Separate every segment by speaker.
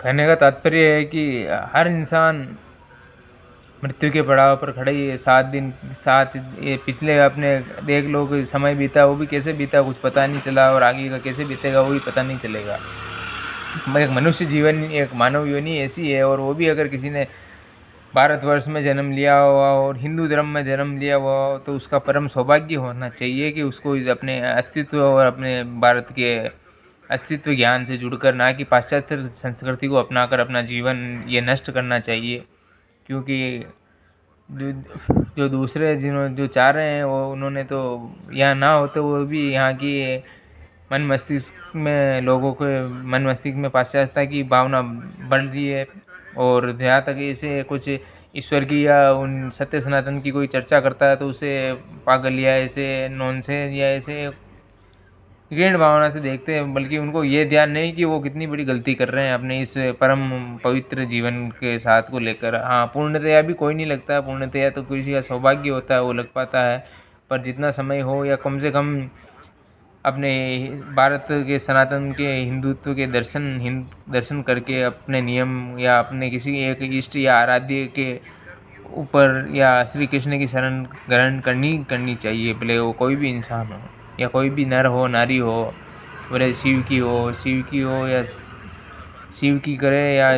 Speaker 1: कहने का तात्पर्य है कि हर इंसान मृत्यु के पड़ाव पर खड़ा ही है। 7 दिन, सात ये पिछले अपने देख लो कि समय बीता, वो भी कैसे बीता कुछ पता नहीं चला, और आगे का कैसे बीतेगा वो भी पता नहीं चलेगा। एक मनुष्य जीवन, एक मानव योनि ऐसी है, और वो भी अगर किसी ने भारतवर्ष में जन्म लिया हुआ और हिंदू धर्म में जन्म लिया हुआ हो, तो उसका परम सौभाग्य होना चाहिए कि उसको इस अपने अस्तित्व और अपने भारत के अस्तित्व ज्ञान से जुड़कर, ना कि पाश्चात्य संस्कृति को अपनाकर अपना जीवन ये नष्ट करना चाहिए। क्योंकि जो जो दूसरे जिन्होंने जो चाह रहे हैं वो उन्होंने तो यहाँ ना हो, तो वो भी यहाँ की मन मस्तिष्क में लोगों के मन मस्तिष्क में पाश्चात्य की भावना बढ़ रही है। और जहाँ तक इसे कुछ ईश्वर की या उन सत्य सनातन की कोई चर्चा करता है तो उसे पागल या ऐसे नॉनसेंस या ऐसे घृण भावना से देखते हैं, बल्कि उनको ये ध्यान नहीं कि वो कितनी बड़ी गलती कर रहे हैं अपने इस परम पवित्र जीवन के साथ को लेकर। हाँ, पूर्णतया भी कोई नहीं लगता, पूर्णतया तो किसी का सौभाग्य होता है वो लग पाता है। पर जितना समय हो, या कम से कम अपने भारत के सनातन के हिंदुत्व के दर्शन करके अपने नियम या अपने किसी एक इष्ट या आराध्य के ऊपर या श्री कृष्ण की शरण ग्रहण करनी चाहिए, भले वो कोई भी इंसान हो या कोई भी नर हो नारी हो, भले शिव की हो या शिव की करे या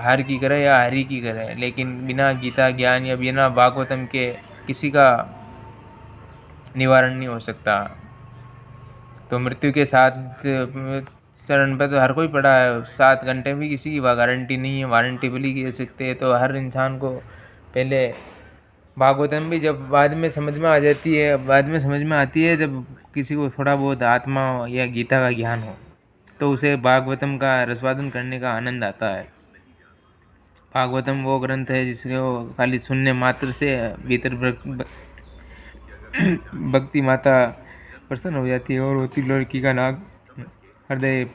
Speaker 1: हर की करे या हरि की करे, लेकिन बिना गीता ज्ञान या बिना भागवतम के किसी का निवारण नहीं हो सकता। तो मृत्यु के साथ चरण पर तो हर कोई पड़ा है। 7 घंटे भी किसी की गारंटी नहीं है, वारंटी भी कह सकते हैं। तो हर इंसान को पहले भागवतम भी जब बाद में समझ में आ जाती है, बाद में समझ में आती है जब किसी को थोड़ा बहुत आत्मा या गीता का ज्ञान हो, तो उसे भागवतम का रसवादन करने का आनंद आता है। भागवतम वो ग्रंथ है जिसको खाली सुनने मात्र से भीतर भक्ति माता प्रसन्न हो जाती है, और वो त्रिलोकी का नाग हृदय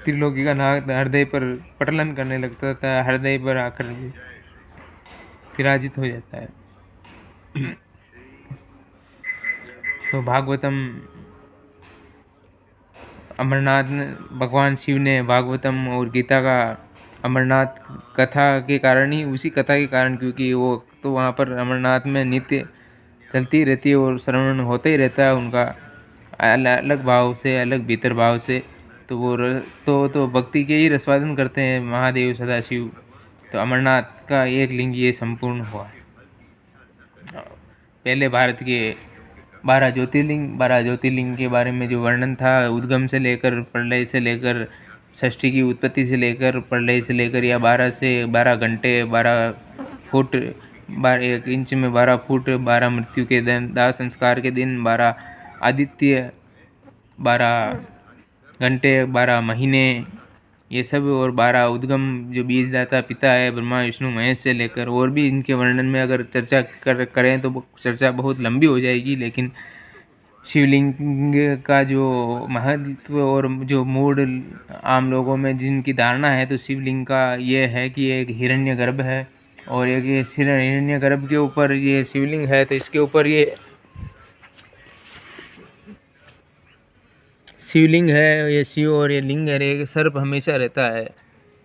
Speaker 1: त्रिलोकी का नाग हृदय पर पटलन करने लगता था, हृदय पर आकर विराजित हो जाता है। तो भागवतम अमरनाथ भगवान शिव ने भागवतम और गीता का अमरनाथ कथा के कारण ही, उसी कथा के कारण, क्योंकि वो तो वहाँ पर अमरनाथ में नित्य चलती रहती है और श्रवण होता ही रहता है उनका अलग भाव से, अलग भीतर भाव से। तो वो तो भक्ति के ही रसवादन करते हैं महादेव सदाशिव। तो अमरनाथ का एक लिंग ये संपूर्ण हुआ। पहले भारत के 12 ज्योतिर्लिंग के बारे में जो वर्णन था, उद्गम से लेकर प्रलय से लेकर षष्ठी की उत्पत्ति से लेकर प्रलय से लेकर, या 12 घंटे 12 फुट 1 इंच में 12 फुट, 12 मृत्यु के दिन, दाह संस्कार के दिन, 12 आदित्य, 12 घंटे, 12 महीने, ये सब, और 12 उद्गम जो बीजदाता पिता है ब्रह्मा विष्णु महेश से लेकर, और भी इनके वर्णन में अगर चर्चा करें तो चर्चा बहुत लंबी हो जाएगी। लेकिन शिवलिंग का जो महत्व और जो मूड आम लोगों में जिनकी धारणा है, तो शिवलिंग का ये है कि एक हिरण्यगर्भ है, और एक ये हिरण्यगर्भ के ऊपर ये शिवलिंग है, तो इसके ऊपर ये शिवलिंग है, ये शिव और ये लिंग है, एक सर्प हमेशा रहता है।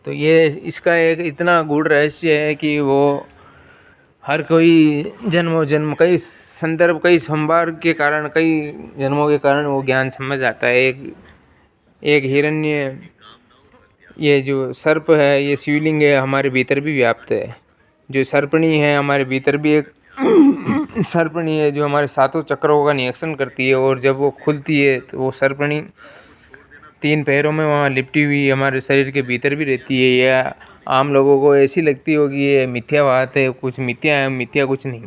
Speaker 1: तो ये इसका एक इतना गूढ़ रहस्य है कि वो हर कोई जन्मों जन्म कई संदर्भ कई संभार के कारण, कई जन्मों के कारण वो ज्ञान समझ आता है। एक हिरण्य, ये जो सर्प है, ये शिवलिंग है, हमारे भीतर भी व्याप्त है। जो सर्पणी है हमारे भीतर भी एक सर्पणी है जो हमारे 7 चक्रों का निरीक्षण करती है, और जब वो खुलती है तो वो सर्पणी 3 पैरों में वहाँ लिपटी हुई हमारे शरीर के भीतर भी रहती है। या आम लोगों को ऐसी लगती होगी ये मिथ्या बात है, कुछ मिथ्या है, मिथ्या कुछ नहीं।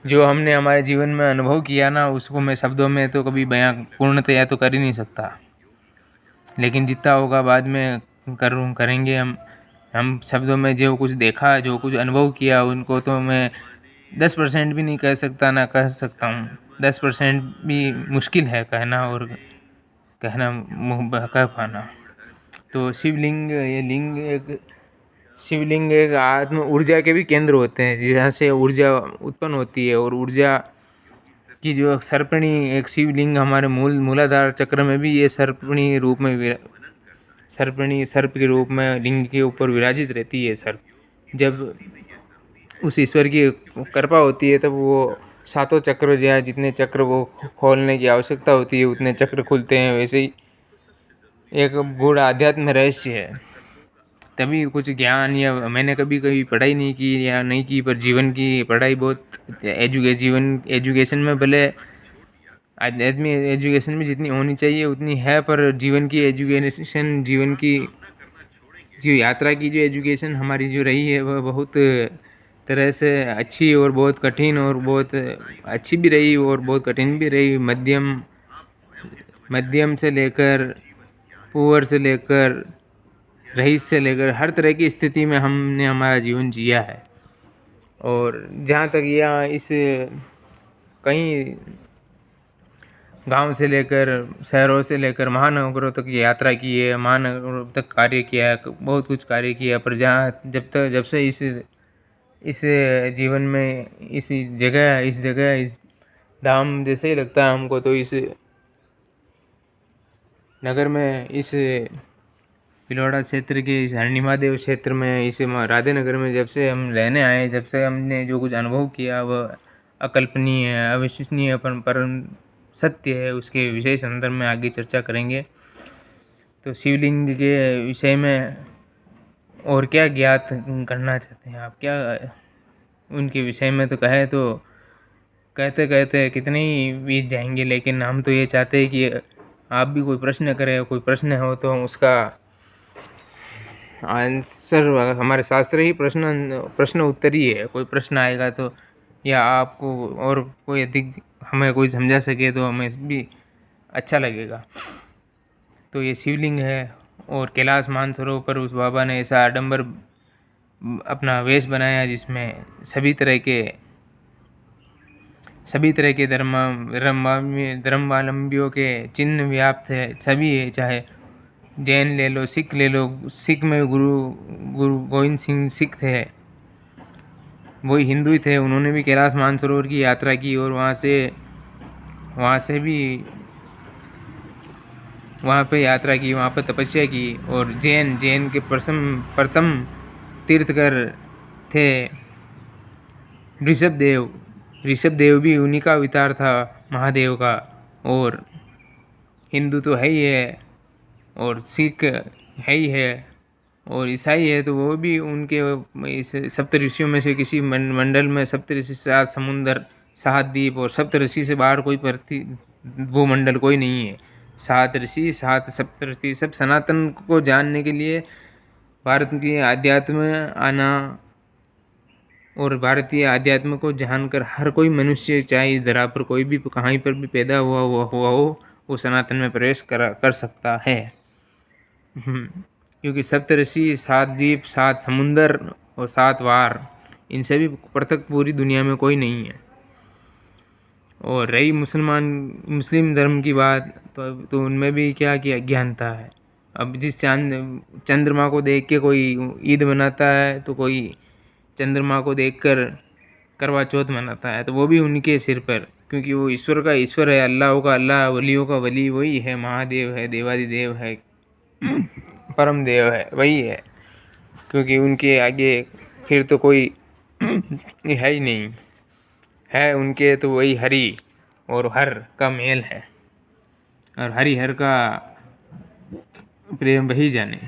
Speaker 1: जो हमने हमारे जीवन में अनुभव किया ना, उसको मैं शब्दों में तो कभी बयां पूर्णतया तो कर ही नहीं सकता, लेकिन जितना होगा बाद में करेंगे हम शब्दों में जो कुछ देखा, जो कुछ अनुभव किया, उनको तो मैं 10% भी नहीं कह सकता, ना कह सकता हूँ। 10% भी मुश्किल है कहना, और कहना कह पाना। तो शिवलिंग, ये लिंग एक शिवलिंग एक आत्म ऊर्जा के भी केंद्र होते हैं, जहाँ से ऊर्जा उत्पन्न होती है, और ऊर्जा कि जो सर्पिणी एक शिवलिंग हमारे मूलाधार चक्र में भी ये सर्पिणी रूप में सर्पिणी सर्प के रूप में लिंग के ऊपर विराजित रहती है सर्प। जब उस ईश्वर की कृपा होती है तब वो सातों चक्र जो है, जितने चक्र वो खोलने की आवश्यकता होती है उतने चक्र खुलते हैं। वैसे ही एक गूढ़ आध्यात्म रहस्य है। तभी कुछ ज्ञान या मैंने कभी कभी पढ़ाई नहीं की या नहीं की, पर जीवन की पढ़ाई बहुत जीवन एजुकेशन में भले आध्यात्मिक एजुकेशन में जितनी होनी चाहिए उतनी है, पर जीवन की एजुकेशन, जीवन की जो यात्रा की जो एजुकेशन हमारी जो रही है वह बहुत तरह से अच्छी और बहुत कठिन और बहुत अच्छी भी रही और बहुत कठिन भी रही। मध्यम मध्यम से लेकर पुअर से लेकर रईस से लेकर हर तरह की स्थिति में हमने हमारा जीवन जिया है। और जहाँ तक यहाँ इस कहीं गांव से लेकर शहरों से लेकर महानगरों तक की यात्रा की है, महानगरों तक कार्य किया है, बहुत कुछ कार्य किया। पर जहाँ जब से इस जीवन में इस जगह इस धाम जैसे ही लगता है हमको, तो इस नगर में, इस पिलौड़ा क्षेत्र के इस हरणी महादेव क्षेत्र में, इस राधे नगर में जब से हम रहने आए, जब से हमने जो कुछ अनुभव किया वह अकल्पनीय है, अविश्वसनीय परम सत्य है। उसके विषय संदर्भ में आगे चर्चा करेंगे। तो शिवलिंग के विषय में और क्या ज्ञात करना चाहते हैं आप, क्या उनके विषय में तो कहे तो कहते कहते कितने ही बीत जाएंगे, लेकिन हम तो ये चाहते हैं कि आप भी कोई प्रश्न करें, कोई प्रश्न हो तो उसका आंसर हमारे शास्त्र ही प्रश्न उत्तर ही है। कोई प्रश्न आएगा तो, या आपको और कोई अधिक हमें कोई समझा सके तो हमें भी अच्छा लगेगा। तो ये शिवलिंग है और कैलाश मानसरोवर पर उस बाबा ने ऐसा आडंबर अपना वेश बनाया जिसमें सभी तरह के धर्मावलंबियों के चिन्ह व्याप्त है। सभी है, चाहे जैन ले लो, सिख ले लो। सिख में गुरु गोविंद सिंह सिख थे, वही हिंदू ही थे। उन्होंने भी कैलाश मानसरोवर की यात्रा की और वहाँ पे यात्रा की, वहाँ पे तपस्या की। और जैन के प्रथम तीर्थकर थे ऋषभ देव भी उन्हीं का अवतार था, महादेव का। और हिंदू तो है ही है, और सिख है ही है, और ईसाई है तो वो भी उनके इस सप्त ऋषियों में से किसी मंडल में, सप्त ऋषि, 7 समुंदर, 7 द्वीप, और सप्त ऋषि से बाहर कोई भूमंडल कोई नहीं है। 7 ऋषि, 7 सप्त ऋषि, सब सनातन को जानने के लिए भारत के अध्यात्म आना, और भारतीय अध्यात्म को जानकर हर कोई मनुष्य, चाहे इस धरा पर कोई भी कहीं पर भी पैदा हुआ हो, वो सनातन में प्रवेश कर सकता है। क्योंकि सप्तऋषि, 7 द्वीप, 7 समुंदर और 7 वार, इनसे भी पृथक पूरी दुनिया में कोई नहीं है। और रही मुस्लिम धर्म की बात, तो उनमें भी क्या अज्ञानता है। अब जिस चंद्रमा को देख के कोई ईद मनाता है, तो कोई चंद्रमा को देखकर करवा चौथ मनाता है, तो वो भी उनके सिर पर, क्योंकि वो ईश्वर का ईश्वर है, अल्लाह का अल्लाह, वलियों का वली वही है, महादेव है, देवादिदेव है, परम देव है, वही है। क्योंकि उनके आगे फिर तो कोई है ही नहीं, है उनके तो वही हरि और हर का मेल है, और हरि हर का प्रेम वही जाने।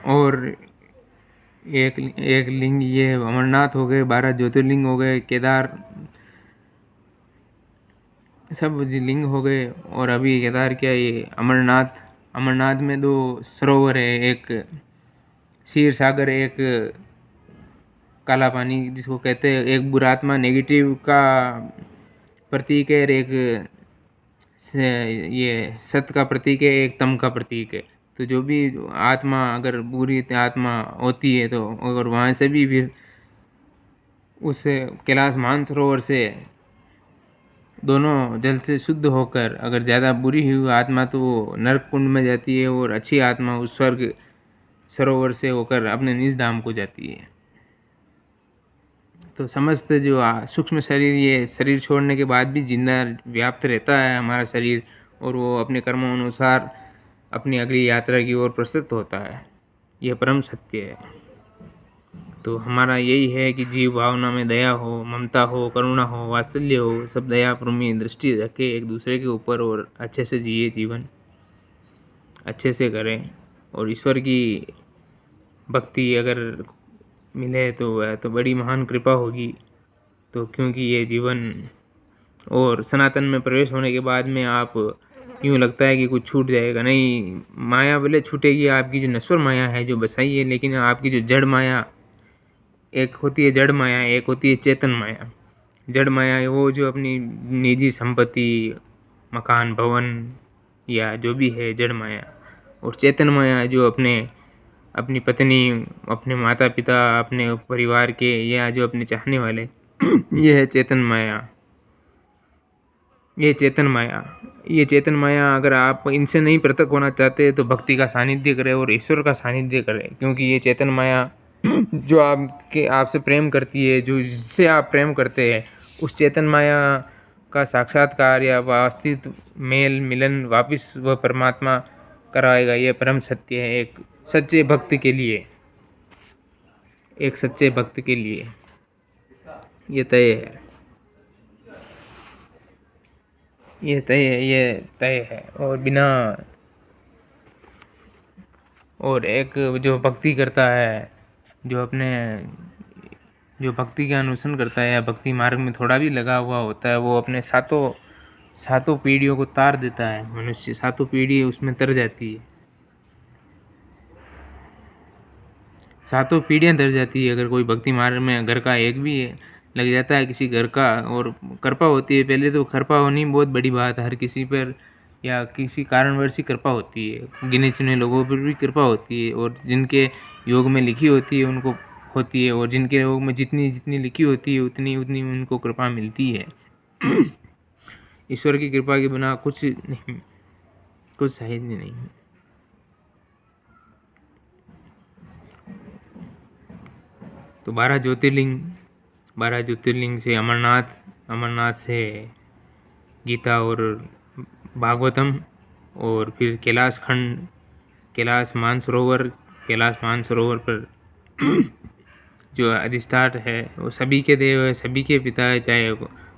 Speaker 1: और एक लिंग ये अमरनाथ हो गए, 12 ज्योतिर्लिंग हो गए, केदार, सब लिंग हो गए। और अभी केदार क्या, ये अमरनाथ में 2 सरोवर है, एक क्षीर सागर, एक काला पानी जिसको कहते हैं। एक बुरा आत्मा नेगेटिव का प्रतीक है, और एक ये सत्य का प्रतीक है, एक तम का प्रतीक है। तो जो भी आत्मा, अगर बुरी आत्मा होती है, तो अगर वहाँ से भी फिर उस कैलाश मानसरोवर से दोनों जल से शुद्ध होकर, अगर ज़्यादा बुरी हुई आत्मा तो वो नरक कुंड में जाती है, और अच्छी आत्मा उस स्वर्ग सरोवर से होकर अपने निज धाम को जाती है। तो समस्त जो सूक्ष्म शरीर, ये शरीर छोड़ने के बाद भी जिंदा व्याप्त रहता है हमारा शरीर, और वो अपने कर्मों अनुसार अपनी अगली यात्रा की ओर प्रस्तुत होता है। यह परम सत्य है। तो हमारा यही है कि जीव भावना में दया हो, ममता हो, करुणा हो, वात्सल्य हो, सब दया प्रेमी दृष्टि रखे एक दूसरे के ऊपर, और अच्छे से जिए, जीवन अच्छे से करें। और ईश्वर की भक्ति अगर मिले तो वह तो बड़ी महान कृपा होगी। तो क्योंकि ये जीवन और सनातन में प्रवेश होने के बाद में आप यूँ लगता है कि कुछ छूट जाएगा, नहीं, माया भले छूटेगी, आपकी जो नश्वर माया है जो बसाई है, लेकिन आपकी जो जड़ माया, एक होती है जड़ माया, एक होती है चेतन माया। जड़ माया है वो जो अपनी निजी संपत्ति, मकान, भवन या जो भी है जड़ माया, और चेतन माया जो अपनी पत्नी, अपने माता पिता, अपने परिवार के, या जो अपने चाहने वाले ये है चेतन माया। ये चेतन माया अगर आप इनसे नहीं पृथक होना चाहते तो भक्ति का सानिध्य करें और ईश्वर का सानिध्य करें। क्योंकि ये चेतन माया जो आपसे प्रेम करती है, जो जिससे आप प्रेम करते हैं, उस चेतन माया का साक्षात्कार या वास्तविक मेल मिलन वापस वह परमात्मा कराएगा। ये परम सत्य है एक सच्चे भक्त के लिए, एक सच्चे भक्त के लिए ये तय है, ये तय है। और बिना, और एक जो भक्ति करता है, जो भक्ति का अनुसरण करता है या भक्ति मार्ग में थोड़ा भी लगा हुआ होता है, वो अपने सातों पीढ़ियों को तार देता है। मनुष्य सातों पीढ़ी उसमें तर जाती है, सातों पीढ़ियाँ तर जाती है। अगर कोई भक्ति मार्ग में घर का एक भी लग जाता है किसी घर का, और कृपा होती है, पहले तो कृपा होनी बहुत बड़ी बात है, हर किसी पर या किसी कारणवश ही कृपा होती है, गिने चुने लोगों पर भी कृपा होती है, और जिनके योग में लिखी होती है उनको होती है, और जिनके योग में जितनी जितनी लिखी होती है उतनी उतनी उनको कृपा मिलती है। ईश्वर की कृपा के बिना कुछ नहीं, कुछ सही नहीं। तो 12 ज्योतिर्लिंग से अमरनाथ से गीता और भागवतम, और फिर कैलाश मानसरोवर पर जो अधिष्ठान है वो सभी के देव है, सभी के पिता है। चाहे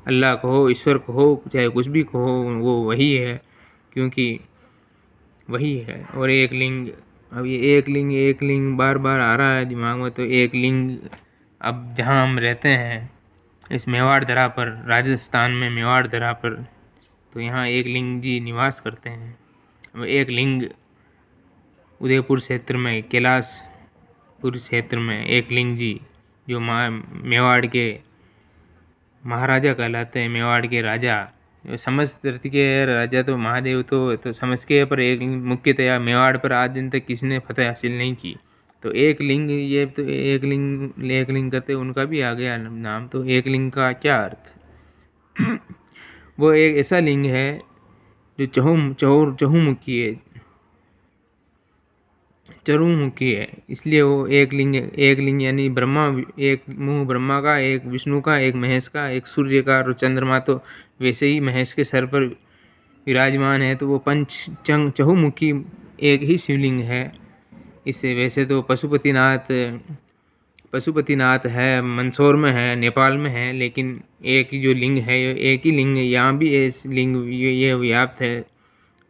Speaker 1: अल्लाह कहो, ईश्वर कहो, चाहे कुछ भी कहो, वो वही है, क्योंकि वही है। और एक लिंग, अब ये एक लिंग बार बार आ रहा है दिमाग में। तो एक लिंग, अब जहाँ हम रहते हैं इस मेवाड़ धरा पर, राजस्थान में मेवाड़ धरा पर, तो यहाँ एक लिंग जी निवास करते हैं। अब एक लिंग उदयपुर क्षेत्र में, कैलाशपुर क्षेत्र में एक लिंग जी जो मेवाड़ के महाराजा कहलाते हैं, मेवाड़ के राजा, समस्त धरती के राजा तो महादेव तो समझ के, पर एक मुख्यतया मेवाड़ पर आज दिन तक किसी ने फतह हासिल नहीं की। तो एक लिंग, ये तो एक लिंग करते उनका भी आ गया नाम। तो एक लिंग का क्या अर्थ? वो एक ऐसा लिंग है जो चहुमुखी है, चरुमुखी है, इसलिए वो एक लिंग यानी ब्रह्मा, एक मुंह ब्रह्मा का, एक विष्णु का, एक महेश का, एक सूर्य का, और चंद्रमा तो वैसे ही महेश के सर पर विराजमान है। तो वो चहुमुखी एक ही शिवलिंग है। इससे वैसे तो पशुपतिनाथ है, मंदसौर में है, नेपाल में है, लेकिन एक ही जो लिंग है, एक ही लिंग है यहाँ भी। लिंग ये व्याप्त है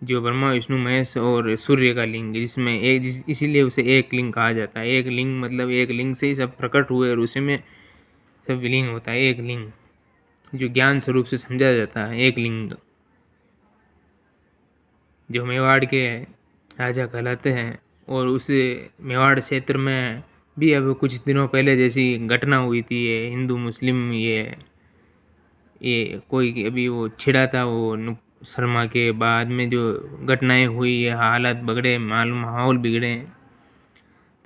Speaker 1: जो ब्रह्मा विष्णु महेश और सूर्य का लिंग, जिसमें इसीलिए उसे एक लिंग कहा जाता है। एक लिंग मतलब एक लिंग से ही सब प्रकट हुए, और उसी में सब विलीन होता है। एक लिंग जो ज्ञान स्वरूप से समझा जाता है, एक लिंग जो मेवाड़ के राजा कहलाते हैं। और उस मेवाड़ क्षेत्र में भी अब कुछ दिनों पहले जैसी घटना हुई थी, ये हिंदू मुस्लिम ये कोई अभी वो छिड़ा था, वो शर्मा के बाद में जो घटनाएं हुई, ये हालात बिगड़े, माहौल बिगड़े।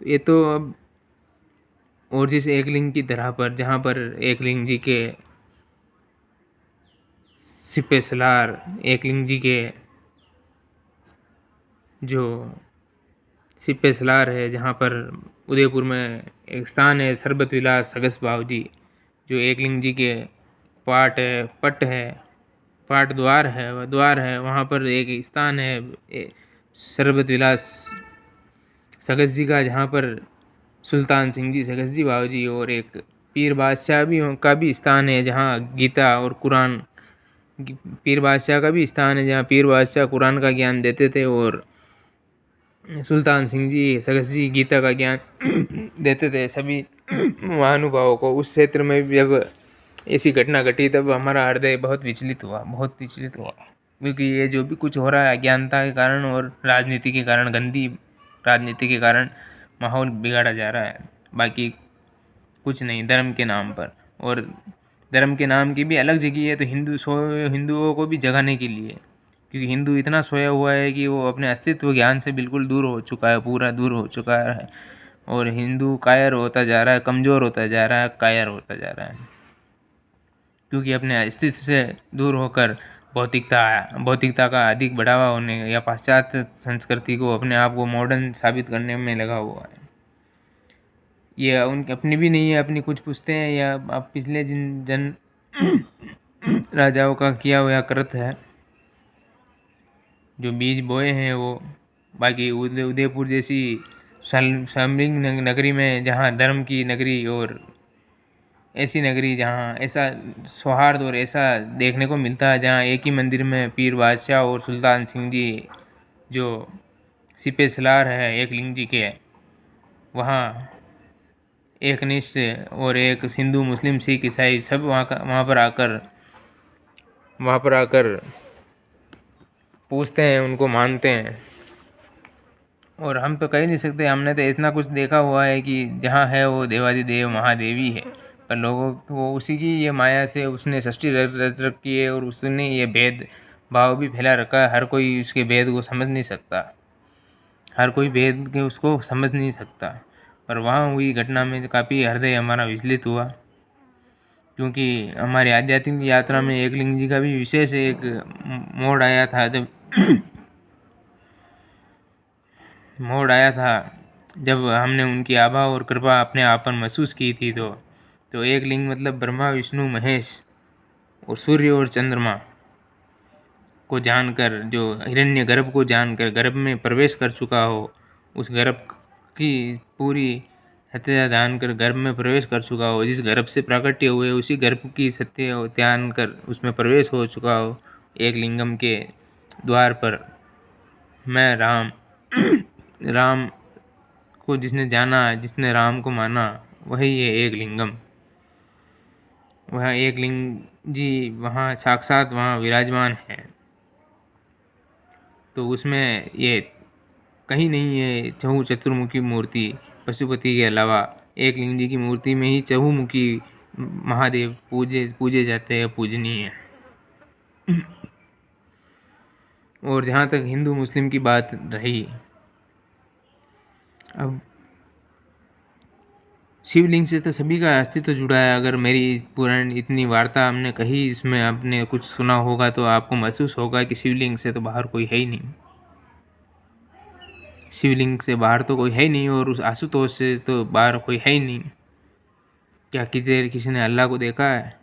Speaker 1: तो ये तो अब, और जिस एकलिंग की तरह पर, जहाँ पर एकलिंग जी के सिपे सलार, एकलिंग जी के जो सिपे सलार है, जहाँ पर उदयपुर में एक स्थान है, सरबत विलास सगस बाव जी, जो एकलिंग जी के पाट है, पट है, पाट द्वार है, वह द्वार है, वहाँ पर एक स्थान है शरबत विलास सगस जी का, जहाँ पर सुल्तान सिंह जी सगस जी बाबू जी और एक पीर बादशाह भी का भी स्थान है, जहाँ गीता और कुरान, पीर बादशाह का भी स्थान है जहाँ पीर बादशाह कुरान का ज्ञान देते थे और सुल्तान सिंह जी सगस जी गीता का ज्ञान देते थे सभी महानुभावों को। उस क्षेत्र में भी जब ऐसी घटना घटी तब हमारा हृदय बहुत विचलित हुआ, बहुत विचलित हुआ, क्योंकि ये जो भी कुछ हो रहा है अज्ञानता के कारण और राजनीति के कारण, गंदी राजनीति के कारण माहौल बिगाड़ा जा रहा है, बाकी कुछ नहीं, धर्म के नाम पर। और धर्म के नाम की भी अलग जगह है, तो हिंदुओं को भी जगाने के लिए, क्योंकि हिंदू इतना सोया हुआ है कि वो अपने अस्तित्व ज्ञान से बिल्कुल दूर हो चुका है, पूरा दूर हो चुका है, और हिंदू कायर होता जा रहा है, कमज़ोर होता जा रहा है, कायर होता जा रहा है, क्योंकि अपने अस्तित्व से दूर होकर भौतिकता का अधिक बढ़ावा होने या पाश्चात्य संस्कृति को अपने आप को मॉडर्न साबित करने में लगा हुआ है। ये उनकी अपनी भी नहीं है, अपनी कुछ पूछते हैं या अब पिछले जिन जन राजाओं का किया हुआ कृत है, जो बीज बोए हैं वो। बाकी उदयपुर जैसी समृद्ध नगरी में, जहाँ धर्म की नगरी और ऐसी नगरी जहाँ ऐसा सौहार्द और ऐसा देखने को मिलता है, जहाँ एक ही मंदिर में पीर बादशाह और सुल्तान सिंह जी जो सिपे सलार है एक लिंग जी के, वहाँ एक निष्ठ और एक हिंदू मुस्लिम सिख ईसाई सब वहाँ पर आकर पूछते हैं, उनको मानते हैं। और हम तो कह नहीं सकते, हमने तो इतना कुछ देखा हुआ है कि जहाँ है वो देवाधिदेव महादेवी है, पर लोगों को उसी की ये माया से उसने सृष्टि रच रखी है और उसने ये भेद भाव भी फैला रखा है। हर कोई उसके भेद को समझ नहीं सकता, हर कोई भेद के उसको समझ नहीं सकता। पर वहाँ हुई घटना में काफ़ी हृदय हमारा विचलित हुआ, क्योंकि हमारी आध्यात्मिक यात्रा में एकलिंग जी का भी विशेष एक मोड़ आया था, जब हमने उनकी आभा और कृपा अपने आप पर महसूस की थी। तो एक लिंग मतलब ब्रह्मा विष्णु महेश और सूर्य और चंद्रमा को जानकर, जो हिरण्य गर्भ को जानकर गर्भ में प्रवेश कर चुका हो, उस गर्भ की पूरी सत्य ध्यान कर गर्भ में प्रवेश कर चुका हो, जिस गर्भ से प्राकट्य हुए उसी गर्भ की सत्य ध्यान कर उसमें प्रवेश हो चुका हो, एक लिंगम के द्वार पर मैं राम को जिसने जाना, जिसने राम को माना, वही है एक लिंगम। वह एक लिंग जी वहाँ साक्षात वहाँ विराजमान है। तो उसमें ये कहीं नहीं है चहु चतुर्मुखी मूर्ति पशुपति के अलावा, एक लिंग जी की मूर्ति में ही चहुमुखी महादेव पूजे जाते हैं, पूजनीय है। और जहाँ तक हिंदू मुस्लिम की बात रही, अब शिवलिंग से तो सभी का अस्तित्व जुड़ा है। अगर मेरी पुरानी इतनी वार्ता हमने कही, इसमें आपने कुछ सुना होगा तो आपको महसूस होगा कि शिवलिंग से तो बाहर कोई है ही नहीं, शिवलिंग से बाहर तो कोई है ही नहीं, और उस आशुतोष से तो बाहर कोई है ही नहीं। क्या किसी ने अल्लाह को देखा है,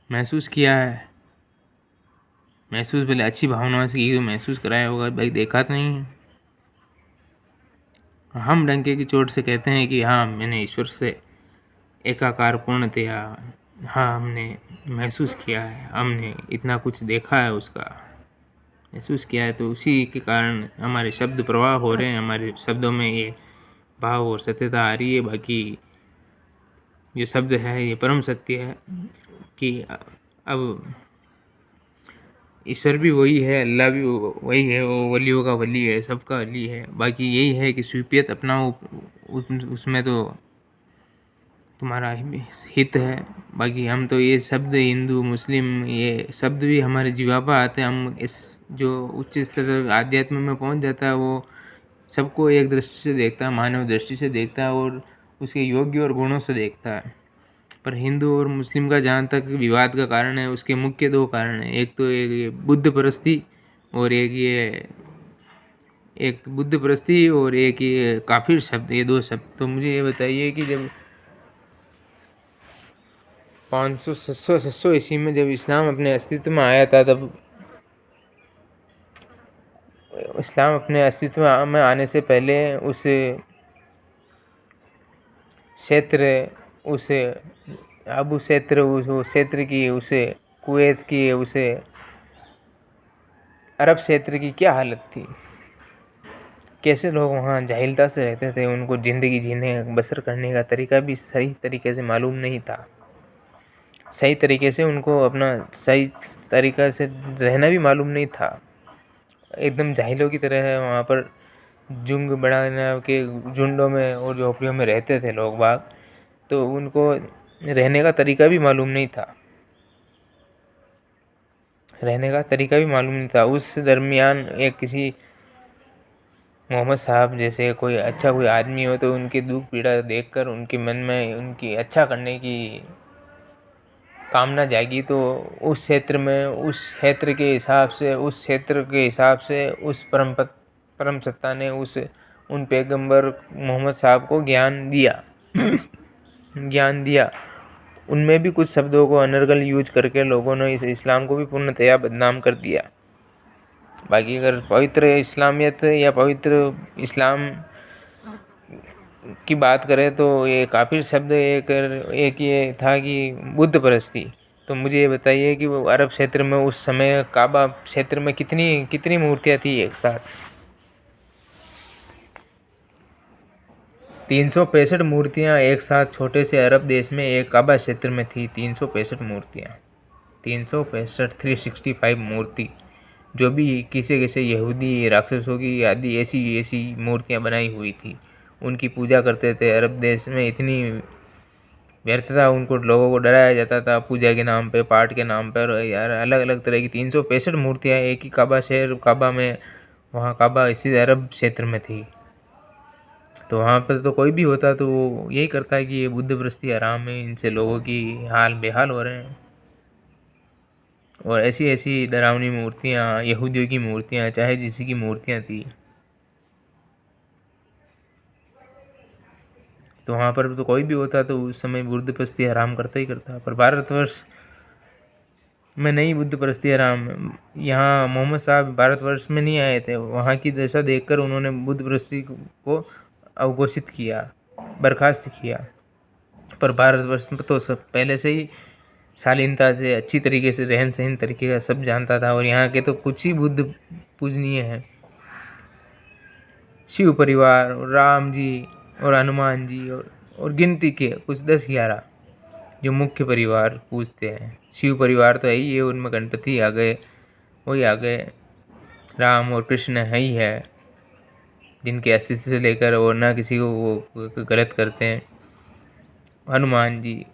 Speaker 1: महसूस किया है? महसूस भले अच्छी भावनाओं से की, महसूस कराया होगा, भाई देखा तो नहीं है। हम डंके की चोट से कहते हैं कि हाँ मैंने ईश्वर से एकाकार पूर्णतया, हाँ हमने महसूस किया है, हमने इतना कुछ देखा है, उसका महसूस किया है, तो उसी के कारण हमारे शब्द प्रवाह हो रहे हैं, हमारे शब्दों में ये भाव और सत्यता आ रही है। बाकी जो शब्द है ये परम सत्य है कि अब ईश्वर भी वही है, अल्लाह भी वही है, वो वलियों का वली है, सबका वली है। बाकी यही है कि स्वीपियत अपनाओ, उसमें तो तुम्हारा हित है। बाकी हम तो ये शब्द हिंदू मुस्लिम ये शब्द भी हमारे जीवा पर आते हैं, हम इस जो उच्च स्तर आध्यात्म में पहुंच जाता है वो सबको एक दृष्टि से देखता है, मानव दृष्टि से देखता है और उसके योग्य और गुणों से देखता है। पर हिंदू और मुस्लिम का जहाँ तक विवाद का कारण है, उसके मुख्य दो कारण हैं। एक तो एक बुद्ध परस्ती और एक बुद्ध परस्ती और एक ये काफिर शब्द, ये दो शब्द। तो मुझे ये बताइए कि जब 500 600 ईस्वी में जब इस्लाम अपने अस्तित्व में आया था, तब इस्लाम अपने अस्तित्व में आने से पहले उस क्षेत्र, उस अबू क्षेत्र, उस क्षेत्र की, उस कुवैत की, उस अरब क्षेत्र की क्या हालत थी। कैसे लोग वहाँ जाहिलता से रहते थे, उनको ज़िंदगी जीने बसर करने का तरीका भी सही तरीके से मालूम नहीं था। सही तरीके से उनको अपना सही तरीक़ा से रहना भी मालूम नहीं था। एकदम जाहिलों की तरह है वहाँ पर झुंड बढ़ाना के झुंडों में और झोपड़ियों में रहते थे लोग बाग, तो उनको रहने का तरीका भी मालूम नहीं था। उस दरमियान एक किसी मोहम्मद साहब जैसे कोई अच्छा कोई आदमी हो, तो उनकी दुख पीड़ा देखकर उनके मन में उनकी अच्छा करने की कामना जागी। तो उस क्षेत्र में, उस क्षेत्र के हिसाब से उस परम सत्ता ने उन पैगंबर मोहम्मद साहब को ज्ञान दिया। उनमें भी कुछ शब्दों को अनर्गल यूज करके लोगों ने इस इस्लाम को भी पूर्णतया बदनाम कर दिया। बाकी अगर पवित्र इस्लामियत या पवित्र इस्लाम की बात करें तो ये काफ़ी शब्द एक ये था कि बुद्ध परस्ती। तो मुझे ये बताइए कि वो अरब क्षेत्र में उस समय काबा क्षेत्र में कितनी मूर्तियाँ थी एक साथ? 365 मूर्तियाँ एक साथ छोटे से अरब देश में एक काबा क्षेत्र में थी। 365 मूर्तियाँ, 365, 365 मूर्ति, जो भी किसी यहूदी राक्षसों की आदि ऐसी मूर्तियाँ बनाई हुई थी, उनकी पूजा करते थे। अरब देश में इतनी व्यर्थता, उनको लोगों को डराया जाता था पूजा के नाम पे, पाठ के नाम पर। यार अलग अलग तरह की 365 मूर्तियाँ एक ही काबा में, वहाँ काबा इसी अरब क्षेत्र में थी। तो वहाँ पर तो कोई भी होता तो वो यही करता है कि ये बुद्ध परस्ती हराम है, इनसे लोगों की हाल बेहाल हो रहे हैं। और ऐसी डरावनी मूर्तियाँ, यहूदियों की मूर्तियाँ, चाहे जिसी की मूर्तियाँ थी, तो वहाँ पर तो कोई भी होता तो उस समय बुद्ध परस्ती हराम करता ही करता। पर भारतवर्ष में नहीं बुद्ध परस्ती हराम। यहाँ मोहम्मद साहब भारतवर्ष में नहीं आए थे, वहाँ की दशा देखकर उन्होंने बुद्ध परस्ती को अवघोषित किया, बर्खास्त किया। पर भारतवर्ष में तो सब पहले से ही शालीनता से, अच्छी तरीके से, रहन सहन तरीके का सब जानता था। और यहाँ के तो कुछ ही बुद्ध पूजनीय हैं। शिव परिवार और राम जी और हनुमान जी और गिनती के कुछ 10-11 जो मुख्य परिवार पूजते हैं। शिव परिवार तो है ही है, उनमें गणपति आ गए, वही आ गए, राम और कृष्ण है ही है, जिनके अस्तित्व से लेकर और ना किसी को वो गलत करते हैं। हनुमान जी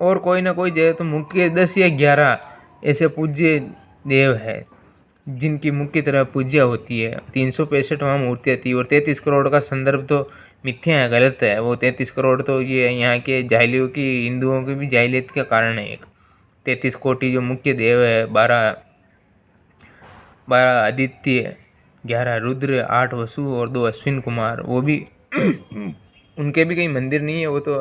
Speaker 1: और कोई ना कोई जो तो मुख्य 10 या 11 ऐसे पूज्य देव है जिनकी मुख्य तरह पूजा होती है। 365 वहाँ मूर्तियाँ थी। और 33 करोड़ का संदर्भ तो मिथ्या है, गलत है। वो 33 करोड़ तो ये यहाँ के जाहिलियों की, हिंदुओं की भी जाहिलियत का कारण है। एक 33 कोटि जो मुख्य देव है, 12 आदित्य, 11 रुद्र, 8 वसु और 2 अश्विन कुमार, वो भी उनके भी कहीं मंदिर नहीं है। वो तो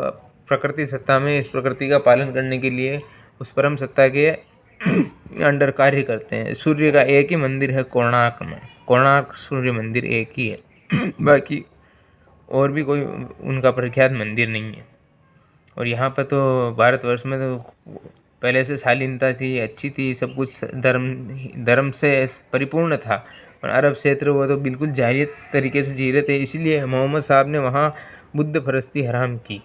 Speaker 1: प्रकृति सत्ता में इस प्रकृति का पालन करने के लिए उस परम सत्ता के अंडर कार्य करते हैं। सूर्य का एक ही मंदिर है कोणार्क में, कोणार्क सूर्य मंदिर एक ही है। बाकी और भी कोई उनका प्रख्यात मंदिर नहीं है। और यहाँ पर तो भारतवर्ष में तो पहले से शालीनता थी, अच्छी थी, सब कुछ धर्म से परिपूर्ण था। और अरब क्षेत्र वो तो बिल्कुल जाहिलियत तरीके से जी रहे थे। इसीलिए मोहम्मद साहब ने वहाँ बुद्ध परस्ती हराम की।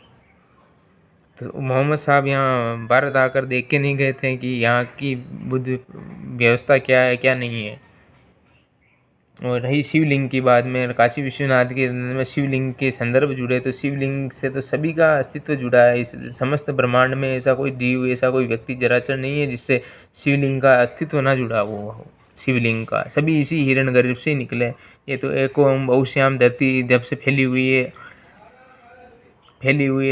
Speaker 1: तो मोहम्मद साहब यहाँ भारत आकर देख के नहीं गए थे कि यहाँ की बुद्ध व्यवस्था क्या है, क्या नहीं है। और रही शिवलिंग की बात में, काशी विश्वनाथ के में शिवलिंग के संदर्भ जुड़े, तो शिवलिंग से तो सभी का अस्तित्व जुड़ा है। इस समस्त ब्रह्मांड में ऐसा कोई जीव, ऐसा कोई व्यक्ति जराचर नहीं है जिससे शिवलिंग का अस्तित्व ना जुड़ा हुआ हो। शिवलिंग का सभी इसी हिरण्यगर्भ से ही निकले। ये तो एक ओम बहुश्याम धरती जब से फैली हुई है,